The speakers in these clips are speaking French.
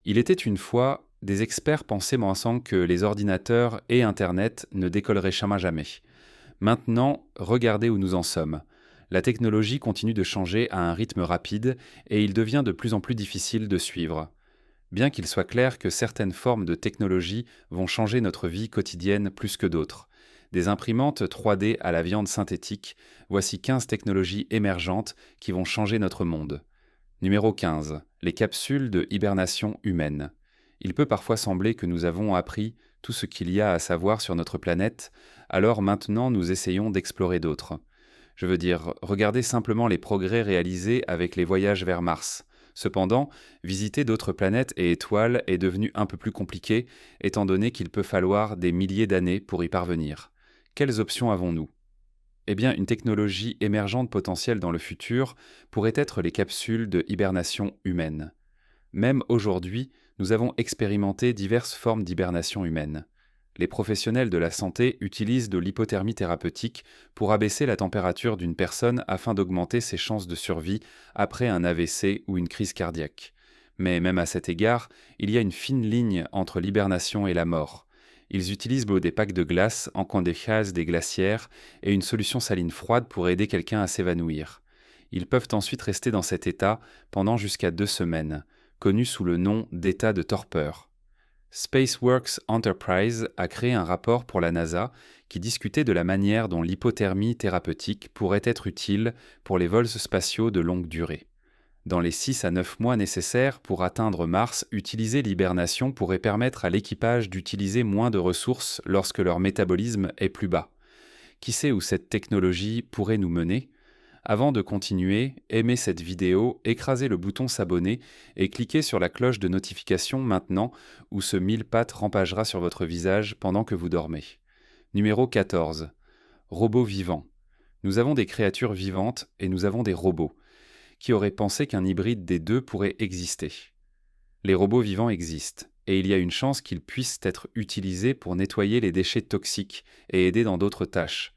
Il était une fois, des experts pensaient ensemble que les ordinateurs et Internet ne décolleraient jamais. Maintenant, regardez où nous en sommes. La technologie continue de changer à un rythme rapide et il devient de plus en plus difficile de suivre. Bien qu'il soit clair que certaines formes de technologie vont changer notre vie quotidienne plus que d'autres. Des imprimantes 3D à la viande synthétique, voici 15 technologies émergentes qui vont changer notre monde. Numéro 15. Les capsules de hibernation humaine. Il peut parfois sembler que nous avons appris tout ce qu'il y a à savoir sur notre planète, alors maintenant nous essayons d'explorer d'autres. Je veux dire, regardez simplement les progrès réalisés avec les voyages vers Mars. Cependant, visiter d'autres planètes et étoiles est devenu un peu plus compliqué, étant donné qu'il peut falloir des milliers d'années pour y parvenir. Quelles options avons-nous? Eh bien, une technologie émergente potentielle dans le futur pourrait être les capsules de hibernation humaine. Même aujourd'hui, nous avons expérimenté diverses formes d'hibernation humaine. Les professionnels de la santé utilisent de l'hypothermie thérapeutique pour abaisser la température d'une personne afin d'augmenter ses chances de survie après un AVC ou une crise cardiaque. Mais même à cet égard, il y a une fine ligne entre l'hibernation et la mort. Ils utilisent des packs de glace en coin des cases des glacières et une solution saline froide pour aider quelqu'un à s'évanouir. Ils peuvent ensuite rester dans cet état pendant jusqu'à 2 semaines, connu sous le nom d'état de torpeur. SpaceWorks Enterprise a créé un rapport pour la NASA qui discutait de la manière dont l'hypothermie thérapeutique pourrait être utile pour les vols spatiaux de longue durée. Dans les 6 à 9 mois nécessaires pour atteindre Mars, utiliser l'hibernation pourrait permettre à l'équipage d'utiliser moins de ressources lorsque leur métabolisme est plus bas. Qui sait où cette technologie pourrait nous mener? Avant de continuer, aimez cette vidéo, écrasez le bouton s'abonner et cliquez sur la cloche de notification maintenant où ce mille pattes rampagera sur votre visage pendant que vous dormez. Numéro 14. Robots vivants. Nous avons des créatures vivantes et nous avons des robots. Qui aurait pensé qu'un hybride des deux pourrait exister? Les robots vivants existent, et il y a une chance qu'ils puissent être utilisés pour nettoyer les déchets toxiques et aider dans d'autres tâches.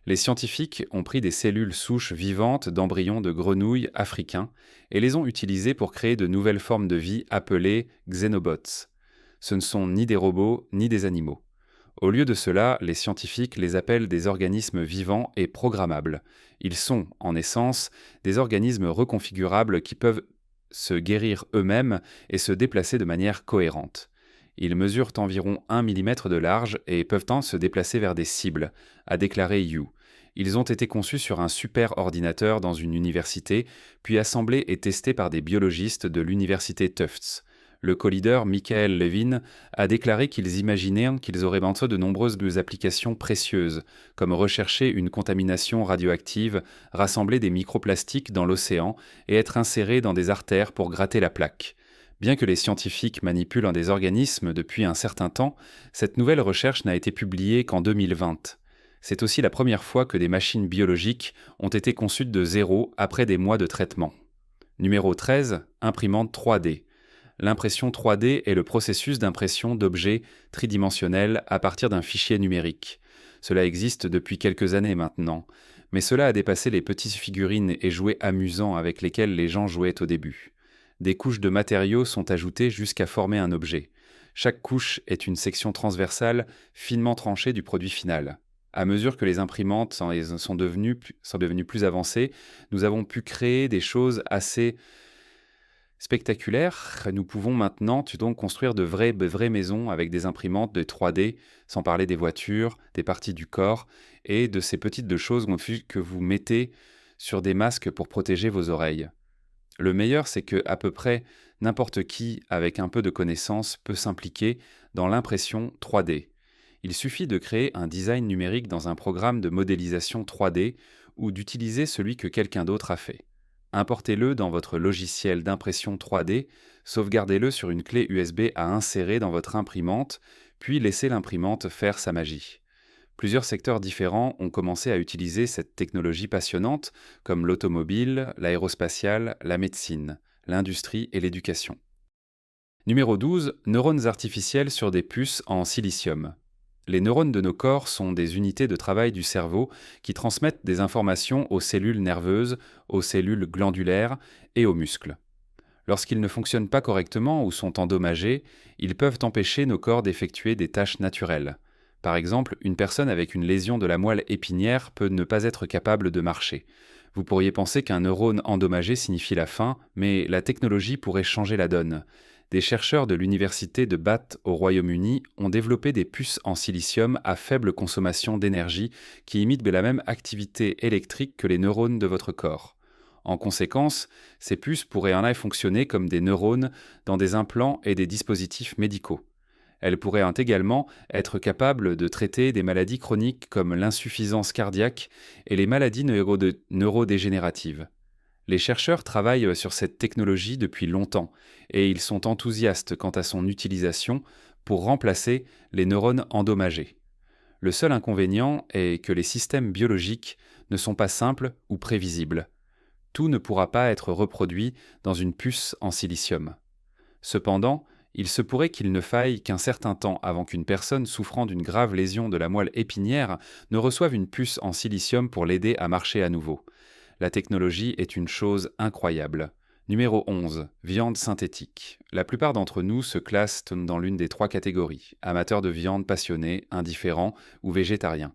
Les scientifiques ont pris des cellules souches vivantes d'embryons de grenouilles africains et les ont utilisées pour créer de nouvelles formes de vie appelées xénobots. Ce ne sont ni des robots ni des animaux. Au lieu de cela, les scientifiques les appellent des organismes vivants et programmables. Ils sont, en essence, des organismes reconfigurables qui peuvent se guérir eux-mêmes et se déplacer de manière cohérente. Ils mesurent environ 1 mm de large et peuvent se déplacer vers des cibles, a déclaré Yu. Ils ont été conçus sur un super ordinateur dans une université, puis assemblés et testés par des biologistes de l'université Tufts. Le co-leader Michael Levin a déclaré qu'ils imaginaient qu'ils auraient bientôt de nombreuses applications précieuses, comme rechercher une contamination radioactive, rassembler des microplastiques dans l'océan et être insérés dans des artères pour gratter la plaque. Bien que les scientifiques manipulent des organismes depuis un certain temps, cette nouvelle recherche n'a été publiée qu'en 2020. C'est aussi la première fois que des machines biologiques ont été conçues de zéro après des mois de traitement. Numéro 13. Imprimante 3D. L'impression 3D est le processus d'impression d'objets tridimensionnels à partir d'un fichier numérique. Cela existe depuis quelques années maintenant, mais cela a dépassé les petites figurines et jouets amusants avec lesquels les gens jouaient au début. Des couches de matériaux sont ajoutées jusqu'à former un objet. Chaque couche est une section transversale finement tranchée du produit final. À mesure que les imprimantes sont devenues plus avancées, nous avons pu créer des choses assez spectaculaires. Nous pouvons maintenant donc construire de vraies maisons avec des imprimantes de 3D, sans parler des voitures, des parties du corps et de ces petites choses que vous mettez sur des masques pour protéger vos oreilles. Le meilleur, c'est que à peu près n'importe qui, avec un peu de connaissances, peut s'impliquer dans l'impression 3D. Il suffit de créer un design numérique dans un programme de modélisation 3D ou d'utiliser celui que quelqu'un d'autre a fait. Importez-le dans votre logiciel d'impression 3D, sauvegardez-le sur une clé USB à insérer dans votre imprimante, puis laissez l'imprimante faire sa magie. Plusieurs secteurs différents ont commencé à utiliser cette technologie passionnante, comme l'automobile, l'aérospatiale, la médecine, l'industrie et l'éducation. Numéro 12. Neurones artificiels sur des puces en silicium. Les neurones de nos corps sont des unités de travail du cerveau qui transmettent des informations aux cellules nerveuses, aux cellules glandulaires et aux muscles. Lorsqu'ils ne fonctionnent pas correctement ou sont endommagés, ils peuvent empêcher nos corps d'effectuer des tâches naturelles. Par exemple, une personne avec une lésion de la moelle épinière peut ne pas être capable de marcher. Vous pourriez penser qu'un neurone endommagé signifie la fin, mais la technologie pourrait changer la donne. Des chercheurs de l'université de Bath au Royaume-Uni ont développé des puces en silicium à faible consommation d'énergie qui imitent la même activité électrique que les neurones de votre corps. En conséquence, ces puces pourraient en fonctionner comme des neurones dans des implants et des dispositifs médicaux. Elles pourraient également être capables de traiter des maladies chroniques comme l'insuffisance cardiaque et les maladies neurodégénératives. Les chercheurs travaillent sur cette technologie depuis longtemps et ils sont enthousiastes quant à son utilisation pour remplacer les neurones endommagés. Le seul inconvénient est que les systèmes biologiques ne sont pas simples ou prévisibles. Tout ne pourra pas être reproduit dans une puce en silicium. Cependant, il se pourrait qu'il ne faille qu'un certain temps avant qu'une personne souffrant d'une grave lésion de la moelle épinière ne reçoive une puce en silicium pour l'aider à marcher à nouveau. La technologie est une chose incroyable. Numéro 11. Viande synthétique. La plupart d'entre nous se classent dans l'une des trois catégories, amateurs de viande passionnés, indifférents ou végétariens.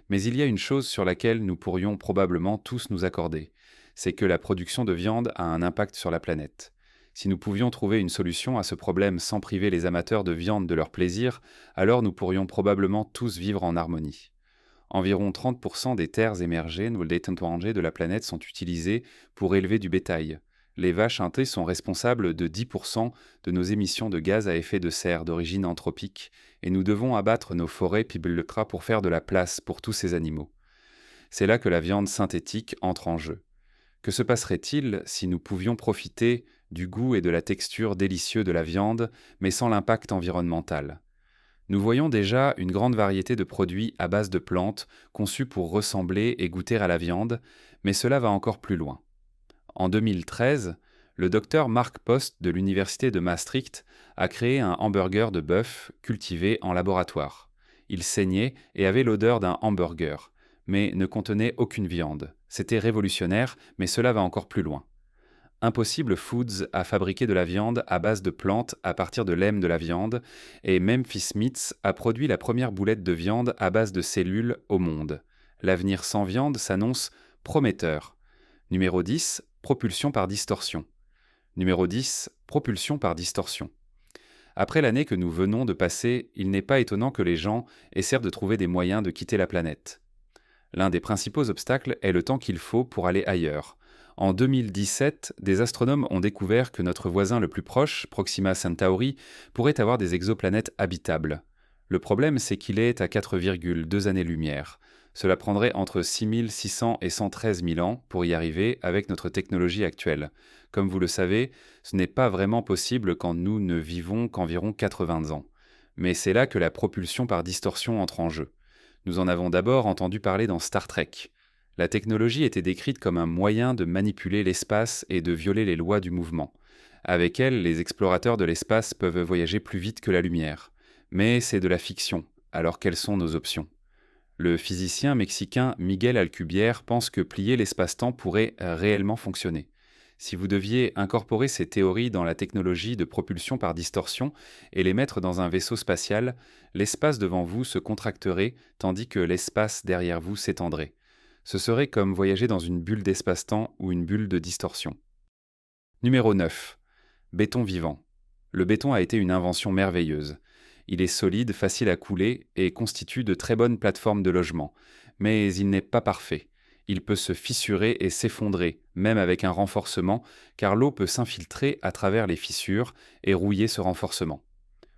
Mais il y a une chose sur laquelle nous pourrions probablement tous nous accorder, c'est que la production de viande a un impact sur la planète. Si nous pouvions trouver une solution à ce problème sans priver les amateurs de viande de leur plaisir, alors nous pourrions probablement tous vivre en harmonie. Environ 30% des terres émergées de la planète sont utilisées pour élever du bétail. Les vaches teintées sont responsables de 10% de nos émissions de gaz à effet de serre d'origine anthropique, et nous devons abattre nos forêts pour faire de la place pour tous ces animaux. C'est là que la viande synthétique entre en jeu. Que se passerait-il si nous pouvions profiter du goût et de la texture délicieux de la viande, mais sans l'impact environnemental ? Nous voyons déjà une grande variété de produits à base de plantes conçus pour ressembler et goûter à la viande, mais cela va encore plus loin. En 2013, le docteur Mark Post de l'université de Maastricht a créé un hamburger de bœuf cultivé en laboratoire. Il saignait et avait l'odeur d'un hamburger, mais ne contenait aucune viande. C'était révolutionnaire, mais cela va encore plus loin. Impossible Foods a fabriqué de la viande à base de plantes à partir de l'hème de la viande, et Memphis Meats a produit la première boulette de viande à base de cellules au monde. L'avenir sans viande s'annonce prometteur. Numéro 10, propulsion par distorsion. Numéro 10, propulsion par distorsion. Après l'année que nous venons de passer, il n'est pas étonnant que les gens essaient de trouver des moyens de quitter la planète. L'un des principaux obstacles est le temps qu'il faut pour aller ailleurs. En 2017, des astronomes ont découvert que notre voisin le plus proche, Proxima Centauri, pourrait avoir des exoplanètes habitables. Le problème, c'est qu'il est à 4,2 années-lumière. Cela prendrait entre 6600 et 113 000 ans pour y arriver avec notre technologie actuelle. Comme vous le savez, ce n'est pas vraiment possible quand nous ne vivons qu'environ 80 ans. Mais c'est là que la propulsion par distorsion entre en jeu. Nous en avons d'abord entendu parler dans Star Trek. La technologie était décrite comme un moyen de manipuler l'espace et de violer les lois du mouvement. Avec elle, les explorateurs de l'espace peuvent voyager plus vite que la lumière. Mais c'est de la fiction, alors quelles sont nos options ? Le physicien mexicain Miguel Alcubierre pense que plier l'espace-temps pourrait réellement fonctionner. Si vous deviez incorporer ces théories dans la technologie de propulsion par distorsion et les mettre dans un vaisseau spatial, l'espace devant vous se contracterait tandis que l'espace derrière vous s'étendrait. Ce serait comme voyager dans une bulle d'espace-temps ou une bulle de distorsion. Numéro 9. Béton vivant. Le béton a été une invention merveilleuse. Il est solide, facile à couler et constitue de très bonnes plateformes de logement. Mais il n'est pas parfait. Il peut se fissurer et s'effondrer, même avec un renforcement, car l'eau peut s'infiltrer à travers les fissures et rouiller ce renforcement.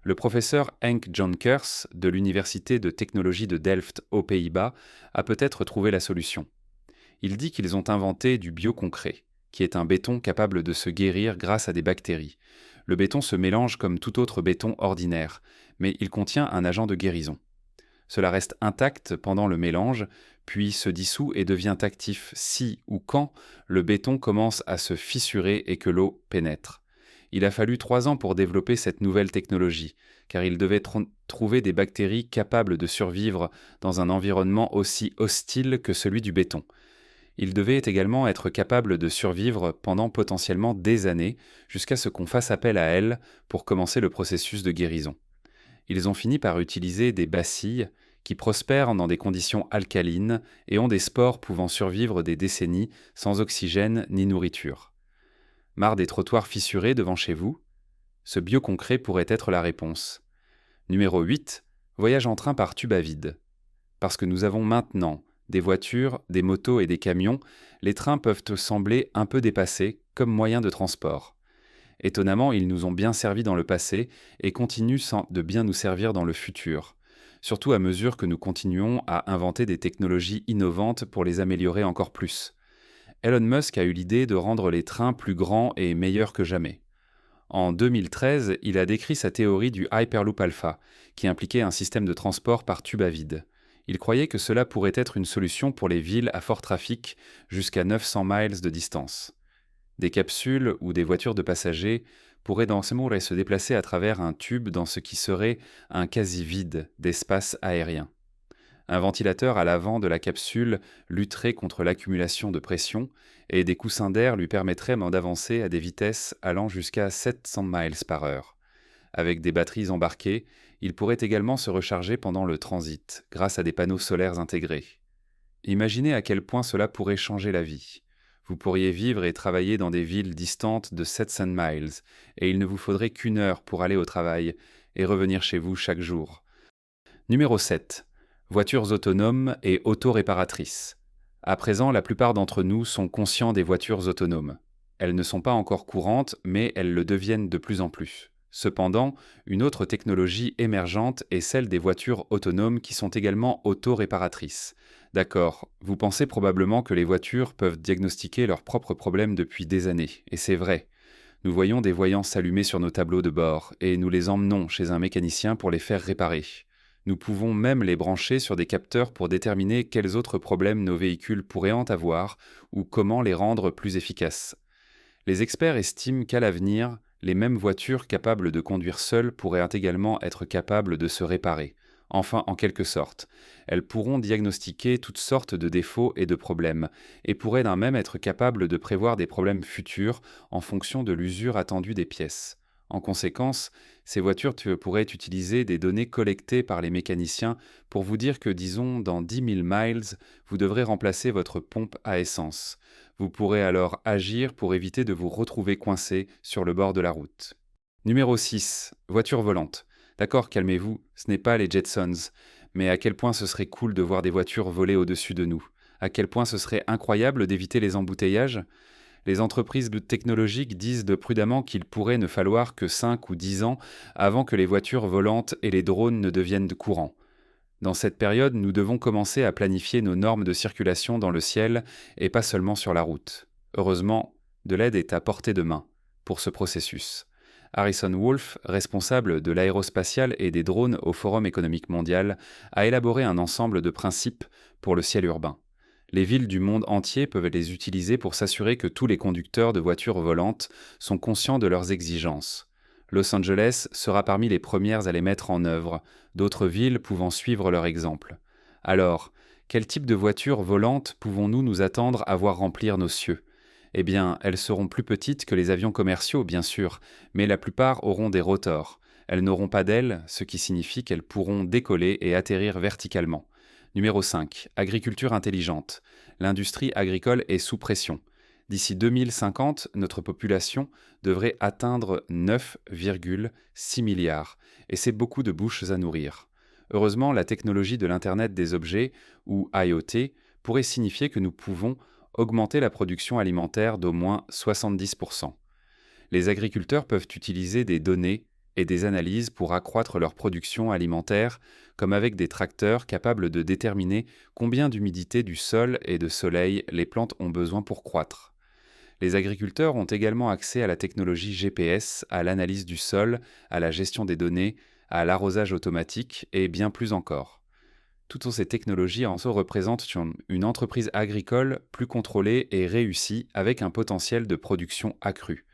Le professeur Henk Jonkers de l'Université de technologie de Delft aux Pays-Bas a peut-être trouvé la solution. Il dit qu'ils ont inventé du bioconcret, qui est un béton capable de se guérir grâce à des bactéries. Le béton se mélange comme tout autre béton ordinaire, mais il contient un agent de guérison. Cela reste intact pendant le mélange, puis se dissout et devient actif si ou quand le béton commence à se fissurer et que l'eau pénètre. Il a fallu 3 ans pour développer cette nouvelle technologie, car il devait trouver des bactéries capables de survivre dans un environnement aussi hostile que celui du béton. Il devait également être capable de survivre pendant potentiellement des années, jusqu'à ce qu'on fasse appel à elle pour commencer le processus de guérison. Ils ont fini par utiliser des bacilles qui prospèrent dans des conditions alcalines et ont des spores pouvant survivre des décennies sans oxygène ni nourriture. Marre des trottoirs fissurés devant chez vous? Ce bioconcret pourrait être la réponse. Numéro 8. Voyage en train par tube à vide. Parce que nous avons maintenant des voitures, des motos et des camions, les trains peuvent te sembler un peu dépassés comme moyen de transport. Étonnamment, ils nous ont bien servi dans le passé et continuent de bien nous servir dans le futur, surtout à mesure que nous continuons à inventer des technologies innovantes pour les améliorer encore plus. Elon Musk a eu l'idée de rendre les trains plus grands et meilleurs que jamais. En 2013, il a décrit sa théorie du Hyperloop Alpha, qui impliquait un système de transport par tube à vide. Il croyait que cela pourrait être une solution pour les villes à fort trafic jusqu'à 900 miles de distance. Des capsules ou des voitures de passagers pourraient dans ce moment se déplacer à travers un tube dans ce qui serait un quasi-vide d'espace aérien. Un ventilateur à l'avant de la capsule lutterait contre l'accumulation de pression et des coussins d'air lui permettraient d'avancer à des vitesses allant jusqu'à 700 miles par heure. Avec des batteries embarquées, il pourrait également se recharger pendant le transit grâce à des panneaux solaires intégrés. Imaginez à quel point cela pourrait changer la vie. Vous pourriez vivre et travailler dans des villes distantes de 700 miles et il ne vous faudrait qu'une heure pour aller au travail et revenir chez vous chaque jour. Numéro 7. Voitures autonomes et autoréparatrices. À présent, la plupart d'entre nous sont conscients des voitures autonomes. Elles ne sont pas encore courantes, mais elles le deviennent de plus en plus. Cependant, une autre technologie émergente est celle des voitures autonomes qui sont également autoréparatrices. D'accord, vous pensez probablement que les voitures peuvent diagnostiquer leurs propres problèmes depuis des années, et c'est vrai. Nous voyons des voyants s'allumer sur nos tableaux de bord, et nous les emmenons chez un mécanicien pour les faire réparer. Nous pouvons même les brancher sur des capteurs pour déterminer quels autres problèmes nos véhicules pourraient en avoir ou comment les rendre plus efficaces. Les experts estiment qu'à l'avenir, les mêmes voitures capables de conduire seules pourraient également être capables de se réparer. Enfin, en quelque sorte, elles pourront diagnostiquer toutes sortes de défauts et de problèmes, et pourraient d'un même être capables de prévoir des problèmes futurs en fonction de l'usure attendue des pièces. En conséquence, ces voitures pourraient utiliser des données collectées par les mécaniciens pour vous dire que, disons, dans 10 000 miles, vous devrez remplacer votre pompe à essence. Vous pourrez alors agir pour éviter de vous retrouver coincé sur le bord de la route. Numéro 6. Voiture volante. D'accord, calmez-vous, ce n'est pas les Jetsons. Mais à quel point ce serait cool de voir des voitures voler au-dessus de nous? À quel point ce serait incroyable d'éviter les embouteillages? Les entreprises technologiques disent prudemment qu'il pourrait ne falloir que 5 ou 10 ans avant que les voitures volantes et les drones ne deviennent courants. Dans cette période, nous devons commencer à planifier nos normes de circulation dans le ciel et pas seulement sur la route. Heureusement, de l'aide est à portée de main pour ce processus. Harrison Wolf, responsable de l'aérospatiale et des drones au Forum économique mondial, a élaboré un ensemble de principes pour le ciel urbain. Les villes du monde entier peuvent les utiliser pour s'assurer que tous les conducteurs de voitures volantes sont conscients de leurs exigences. Los Angeles sera parmi les premières à les mettre en œuvre, d'autres villes pouvant suivre leur exemple. Alors, quel type de voitures volantes pouvons-nous nous attendre à voir remplir nos cieux? Eh bien, elles seront plus petites que les avions commerciaux, bien sûr, mais la plupart auront des rotors. Elles n'auront pas d'ailes, ce qui signifie qu'elles pourront décoller et atterrir verticalement. Numéro 5. Agriculture intelligente. L'industrie agricole est sous pression. D'ici 2050, notre population devrait atteindre 9,6 milliards, et c'est beaucoup de bouches à nourrir. Heureusement, la technologie de l'Internet des objets, ou IoT, pourrait signifier que nous pouvons augmenter la production alimentaire d'au moins 70%. Les agriculteurs peuvent utiliser des données et des analyses pour accroître leur production alimentaire, comme avec des tracteurs capables de déterminer combien d'humidité du sol et de soleil les plantes ont besoin pour croître. Les agriculteurs ont également accès à la technologie GPS, à l'analyse du sol, à la gestion des données, à l'arrosage automatique et bien plus encore. Toutes ces technologies en soi représentent une entreprise agricole plus contrôlée et réussie avec un potentiel de production accru.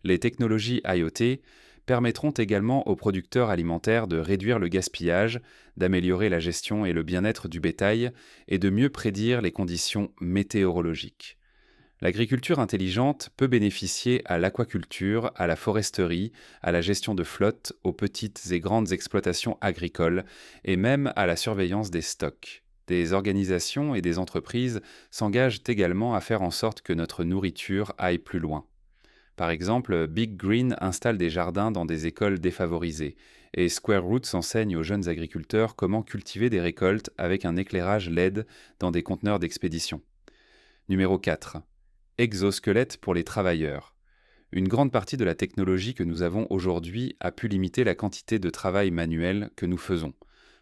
Les technologies IoT permettront également aux producteurs alimentaires de réduire le gaspillage, d'améliorer la gestion et le bien-être du bétail et de mieux prédire les conditions météorologiques. L'agriculture intelligente peut bénéficier à l'aquaculture, à la foresterie, à la gestion de flottes, aux petites et grandes exploitations agricoles et même à la surveillance des stocks. Des organisations et des entreprises s'engagent également à faire en sorte que notre nourriture aille plus loin. Par exemple, Big Green installe des jardins dans des écoles défavorisées et Square Roots enseigne aux jeunes agriculteurs comment cultiver des récoltes avec un éclairage LED dans des conteneurs d'expédition. Numéro 4. Exosquelettes pour les travailleurs. Une grande partie de la technologie que nous avons aujourd'hui a pu limiter la quantité de travail manuel que nous faisons.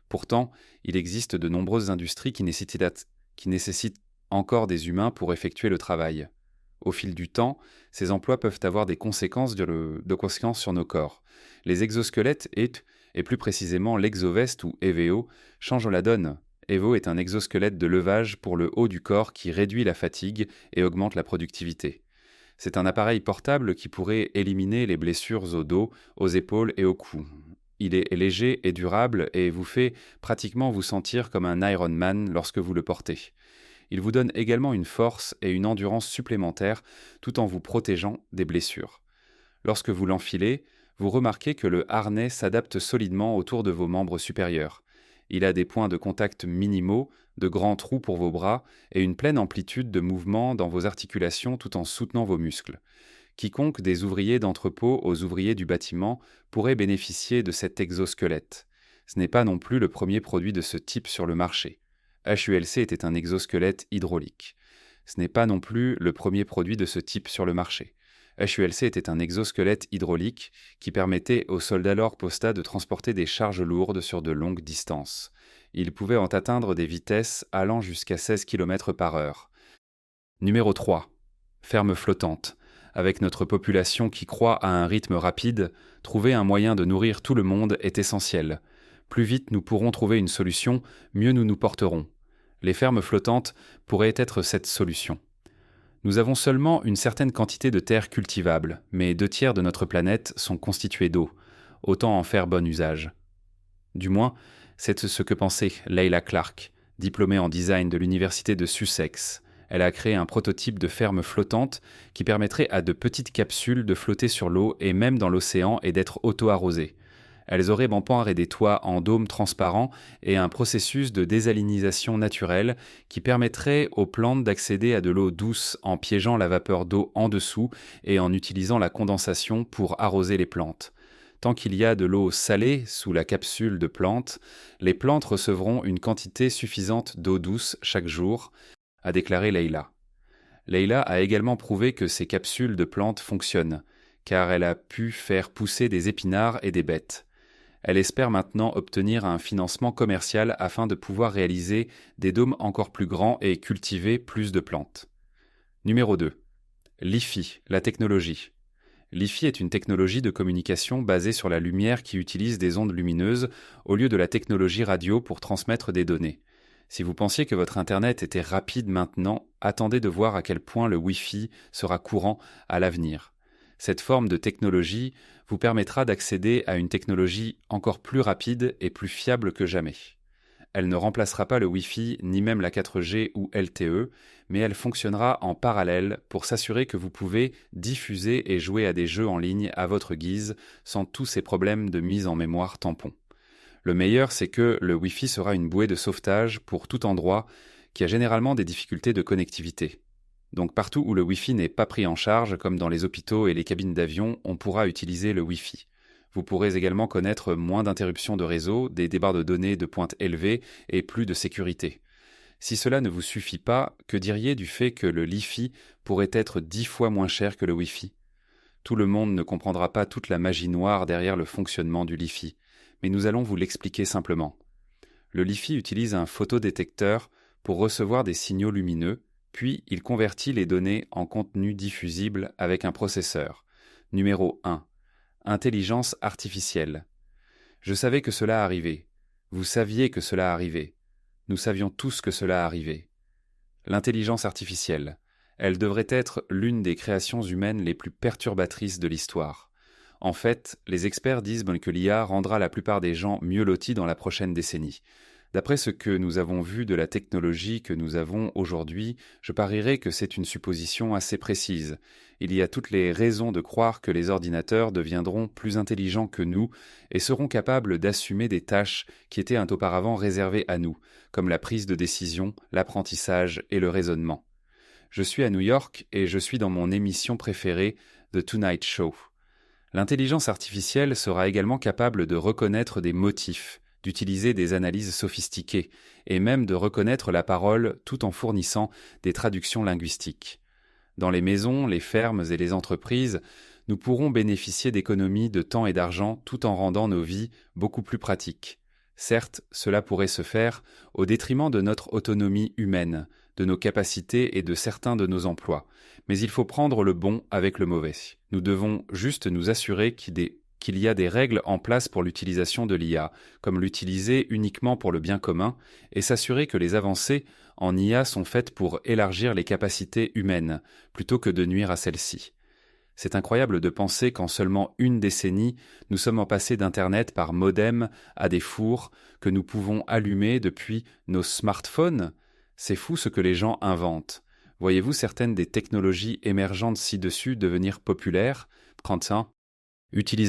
Pourtant, il existe de nombreuses industries qui nécessitent encore des humains pour effectuer le travail. Au fil du temps, ces emplois peuvent avoir des conséquences sur nos corps. Les exosquelettes et plus précisément l'Exovest ou EVO, changent la donne. EVO est un exosquelette de levage pour le haut du corps qui réduit la fatigue et augmente la productivité. C'est un appareil portable qui pourrait éliminer les blessures au dos, aux épaules et au cou. Il est léger et durable et vous fait pratiquement vous sentir comme un Iron Man lorsque vous le portez. Il vous donne également une force et une endurance supplémentaires tout en vous protégeant des blessures. Lorsque vous l'enfilez, vous remarquez que le harnais s'adapte solidement autour de vos membres supérieurs. Il a des points de contact minimaux, de grands trous pour vos bras et une pleine amplitude de mouvement dans vos articulations tout en soutenant vos muscles. Quiconque, des ouvriers d'entrepôt aux ouvriers du bâtiment, pourrait bénéficier de cet exosquelette. Ce n'est pas non plus le premier produit de ce type sur le marché. HULC était un exosquelette hydraulique. Ce n'est pas non plus le premier produit de ce type sur le marché. HULC était un exosquelette hydraulique qui permettait aux soldats lord-posta de transporter des charges lourdes sur de longues distances. Il pouvait en atteindre des vitesses allant jusqu'à 16 km/h. Numéro 3. Ferme flottante. Avec notre population qui croît à un rythme rapide, trouver un moyen de nourrir tout le monde est essentiel. Plus vite nous pourrons trouver une solution, mieux nous nous porterons. Les fermes flottantes pourraient être cette solution. Nous avons seulement une certaine quantité de terre cultivable, mais 2/3 de notre planète sont constitués d'eau. Autant en faire bon usage. Du moins, c'est ce que pensait Leila Clark, diplômée en design de l'université de Sussex. Elle a créé un prototype de ferme flottante qui permettrait à de petites capsules de flotter sur l'eau et même dans l'océan et d'être auto-arrosées. Elles auraient remparé des toits en dôme transparent et un processus de désalinisation naturelle qui permettrait aux plantes d'accéder à de l'eau douce en piégeant la vapeur d'eau en dessous et en utilisant la condensation pour arroser les plantes. Tant qu'il y a de l'eau salée sous la capsule de plante, les plantes recevront une quantité suffisante d'eau douce chaque jour, a déclaré Leila. Leila a également prouvé que ces capsules de plantes fonctionnent, car elle a pu faire pousser des épinards et des bêtes. Elle espère maintenant obtenir un financement commercial afin de pouvoir réaliser des dômes encore plus grands et cultiver plus de plantes. Numéro 2. L'IFI, la technologie. L'IFI est une technologie de communication basée sur la lumière qui utilise des ondes lumineuses au lieu de la technologie radio pour transmettre des données. Si vous pensiez que votre Internet était rapide maintenant, attendez de voir à quel point le Wi-Fi sera courant à l'avenir. Cette forme de technologie vous permettra d'accéder à une technologie encore plus rapide et plus fiable que jamais. Elle ne remplacera pas le Wi-Fi ni même la 4G ou LTE, mais elle fonctionnera en parallèle pour s'assurer que vous pouvez diffuser et jouer à des jeux en ligne à votre guise sans tous ces problèmes de mise en mémoire tampon. Le meilleur, c'est que le Wi-Fi sera une bouée de sauvetage pour tout endroit qui a généralement des difficultés de connectivité. Donc partout où le Wi-Fi n'est pas pris en charge, comme dans les hôpitaux et les cabines d'avion, on pourra utiliser le Wi-Fi. Vous pourrez également connaître moins d'interruptions de réseau, des départs de données de pointe élevée et plus de sécurité. Si cela ne vous suffit pas, que diriez du fait que le Li-Fi pourrait être 10 fois moins cher que le Wi-Fi ? Tout le monde ne comprendra pas toute la magie noire derrière le fonctionnement du Li-Fi, mais nous allons vous l'expliquer simplement. Le Li-Fi utilise un photodétecteur pour recevoir des signaux lumineux, puis il convertit les données en contenu diffusible avec un processeur. Numéro 1. Intelligence artificielle. Je savais que cela arrivait. Vous saviez que cela arrivait. Nous savions tous que cela arrivait. L'intelligence artificielle. Elle devrait être l'une des créations humaines les plus perturbatrices de l'histoire. En fait, les experts disent que l'IA rendra la plupart des gens mieux lotis dans la prochaine décennie. D'après ce que nous avons vu de la technologie que nous avons aujourd'hui, je parierais que c'est une supposition assez précise. Il y a toutes les raisons de croire que les ordinateurs deviendront plus intelligents que nous et seront capables d'assumer des tâches qui étaient auparavant réservées à nous, comme la prise de décision, l'apprentissage et le raisonnement. Je suis à New York et je suis dans mon émission préférée, The Tonight Show. L'intelligence artificielle sera également capable de reconnaître des motifs, d'utiliser des analyses sophistiquées et même de reconnaître la parole tout en fournissant des traductions linguistiques. Dans les maisons, les fermes et les entreprises, nous pourrons bénéficier d'économies de temps et d'argent tout en rendant nos vies beaucoup plus pratiques. Certes, cela pourrait se faire au détriment de notre autonomie humaine, de nos capacités et de certains de nos emplois, mais il faut prendre le bon avec le mauvais. Nous devons juste nous assurer qu'il y a des règles en place pour l'utilisation de l'IA, comme l'utiliser uniquement pour le bien commun, et s'assurer que les avancées en IA sont faites pour élargir les capacités humaines, plutôt que de nuire à celles-ci. C'est incroyable de penser qu'en seulement une décennie, nous sommes passés d'Internet par modem à des fours que nous pouvons allumer depuis nos smartphones. C'est fou ce que les gens inventent. Voyez-vous certaines des technologies émergentes ci-dessus devenir populaires? 35. Utiliser